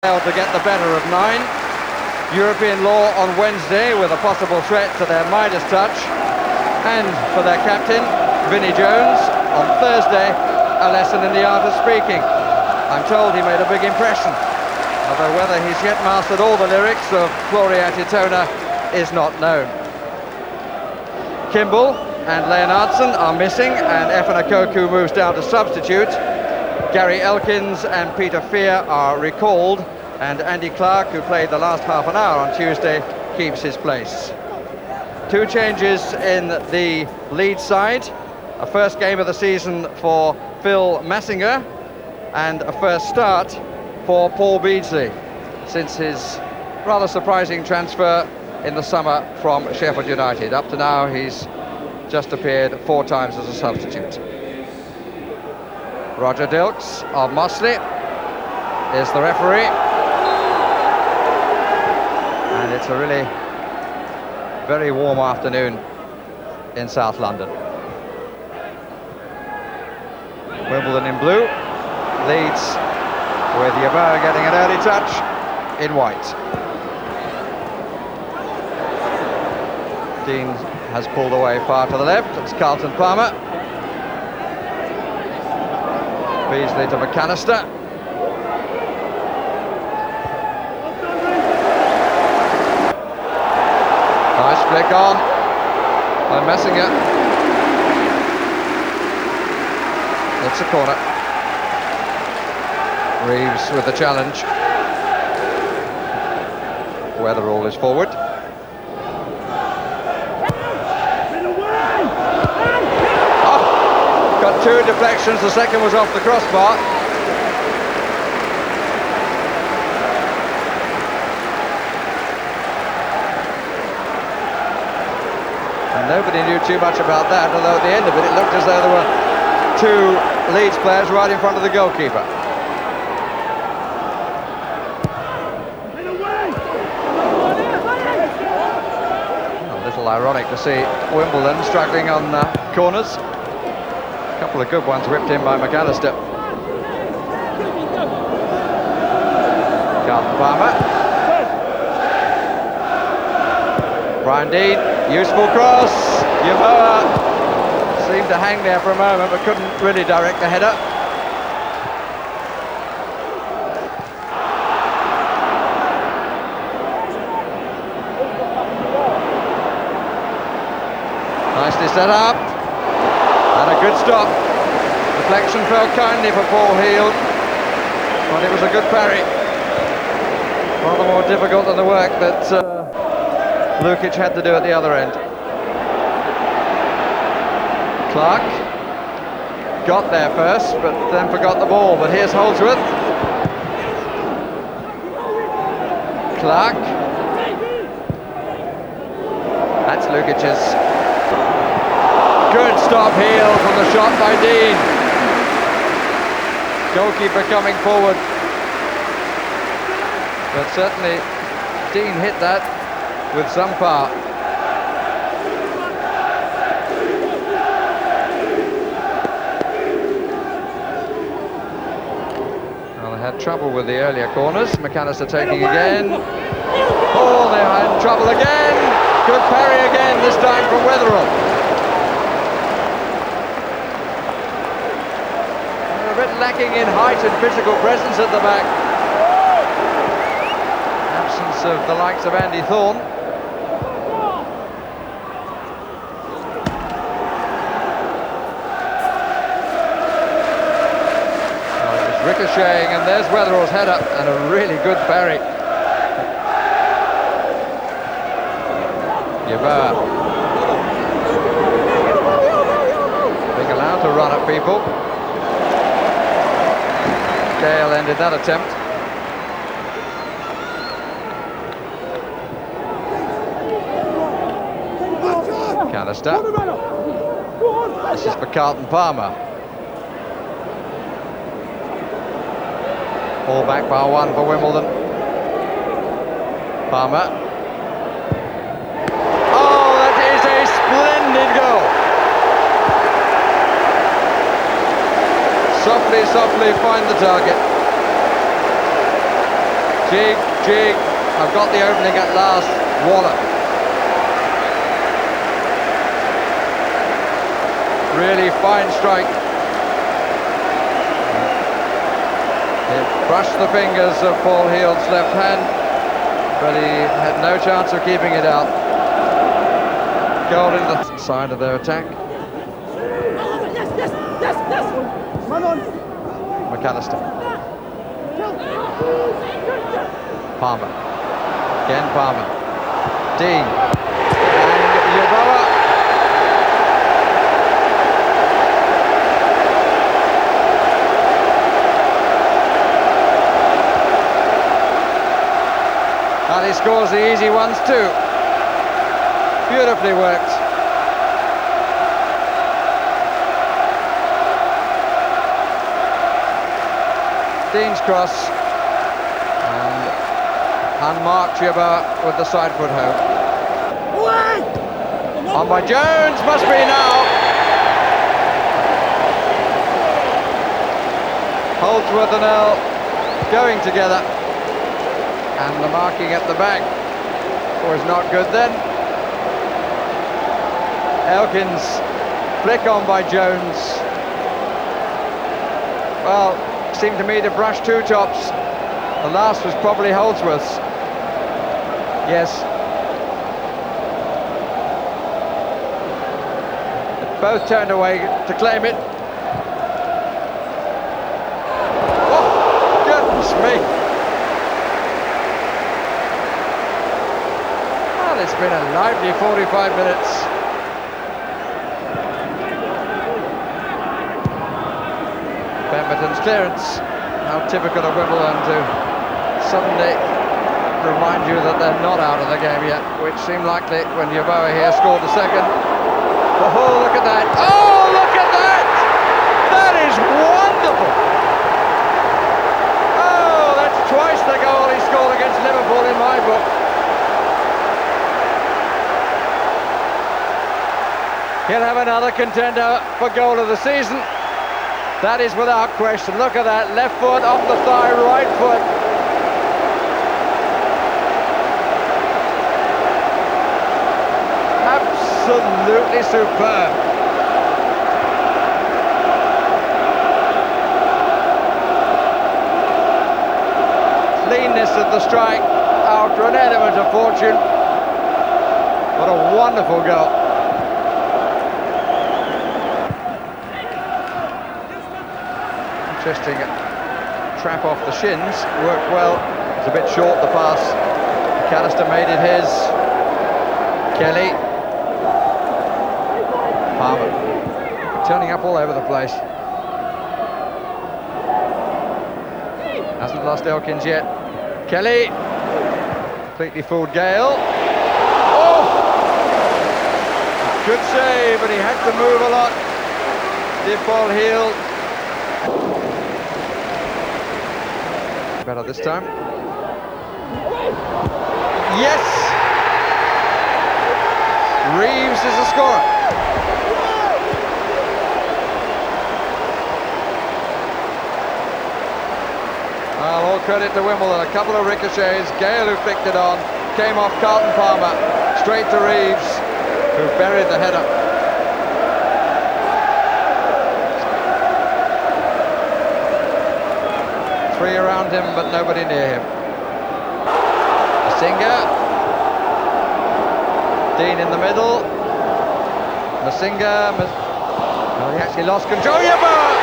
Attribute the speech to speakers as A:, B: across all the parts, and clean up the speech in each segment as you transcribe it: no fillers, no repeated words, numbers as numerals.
A: failed to get the better of 9. European law on Wednesday with a possible threat to their Midas touch. And for their captain, Vinnie Jones, on Thursday, a lesson in the art of speaking. I'm told he made a big impression, although whether he's yet mastered all the lyrics of Gloria Titona is not known. Kimball and Leonardson are missing, and Efenakoku moves down to substitute. Gary Elkins and Peter Fear are recalled, and Andy Clark, who played the last half an hour on Tuesday, keeps his place. 2 changes in the Leeds side, a first game of the season for Phil Massinger, and a first start for Paul Beardsley, since his rather surprising transfer in the summer from Sheffield United. Up to now, he's just appeared 4 times as a substitute. Roger Dilks of Mossley is the referee, and it's a really very warm afternoon in South London. Wimbledon in blue, Leeds with Yeboah getting an early touch in white. Dean has pulled away far to the left. It's Carlton Palmer. Beasley to McAllister. Nice flick on by Messinger. It's a corner. Reeves with the challenge. Weatherall is forward. Got 2 deflections, the second was off the crossbar. And nobody knew too much about that, although at the end of it, it looked as though there were 2 Leeds players right in front of the goalkeeper. A little ironic to see Wimbledon struggling on corners. A couple of good ones whipped in by McAllister. Carlton Palmer. Brian Dean, useful cross. Yeboah seemed to hang there for a moment, but couldn't really direct the header. Nicely set up. And a good stop. Deflection fell kindly for Paul Heald, but it was a good parry. Rather more difficult than the work that Lukic had to do at the other end. Clark got there first, but then forgot the ball. But here's Holdsworth. Clark. That's Lukic's. Good stop heel from the shot by Dean. Goalkeeper coming forward. But certainly Dean hit that with some power. Well, they had trouble with the earlier corners. McAllister taking again. Oh, they're in trouble again. Good parry again, this time from Weatherall. A bit lacking in height and physical presence at the back. Absence of the likes of Andy Thorne. Well, it was ricocheting, and there's Weatherall's header, and a really good parry. Yeboah being allowed to run at people. Gale ended that attempt. McAllister. This is for Carlton Palmer. Ball back by 1 for Wimbledon. Palmer. Oh, that is a splendid goal. Softly, softly find the target. Jig, jig. I've got the opening at last. Waller. Really fine strike. It brushed the fingers of Paul Heald's left hand, but he had no chance of keeping it out. Goal in the side of their attack. McAllister. Palmer. Again Palmer. Dean. And Yeboah. And he scores the easy ones too. Beautifully worked. Dean's cross, and unmarked Yeboah with the side foot home. On by Jones, must be now. Holdsworth and Earl going together, and the marking at the back was not good then. Elkins, flick on by Jones. Well, seemed to me to brush two tops. The last was probably Holdsworth's. Yes. Both turned away to claim it. Oh, goodness me. Well, it's been a lively 45 minutes. Pemberton's clearance, how typical of Wimbledon to suddenly remind you that they're not out of the game yet, which seemed likely when Yeboah here scored the second. Oh, look at that! Oh, look at that! That is wonderful! Oh, that's twice the goal he scored against Liverpool in my book. He'll have another contender for goal of the season. That is without question. Look at that, left foot off the thigh, right foot. Absolutely superb. Cleanness of the strike after an element of fortune. What a wonderful goal. Interesting trap off the shins, worked well. It's a bit short, the pass. McAllister made it his. Kelly. Palmer. Turning up all over the place. Hasn't lost Elkins yet. Kelly. Completely fooled Gale. Oh! Good save, but he had to move a lot. Did Paul Heald. Better this time. Yes! Reeves is a scorer. Well, all credit to Wimbledon. A couple of ricochets. Gale, who flicked it on, came off Carlton Palmer, straight to Reeves, who buried the header. Three around him, but nobody near him. Masinga. Dean in the middle. Masinga. Oh, he actually lost control. Yeboah!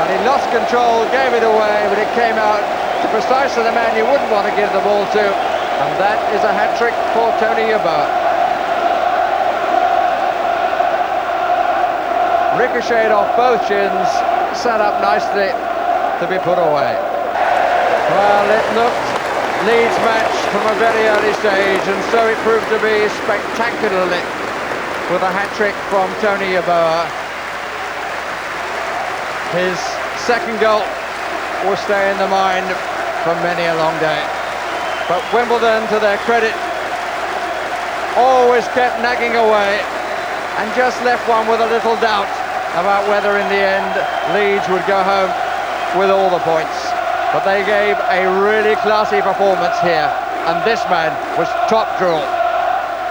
A: And he lost control, gave it away, but it came out to precisely the man you wouldn't want to give the ball to. And that is a hat-trick for Tony Yeboah. Ricocheted off both shins, set up nicely to be put away. Well, it looked Leeds match from a very early stage, and so it proved to be spectacularly, with a hat-trick from Tony Yeboah. His second goal will stay in the mind for many a long day. But Wimbledon, to their credit, always kept nagging away, and just left one with a little doubt about whether in the end Leeds would go home with all the points. But they gave a really classy performance here, and this man was top draw.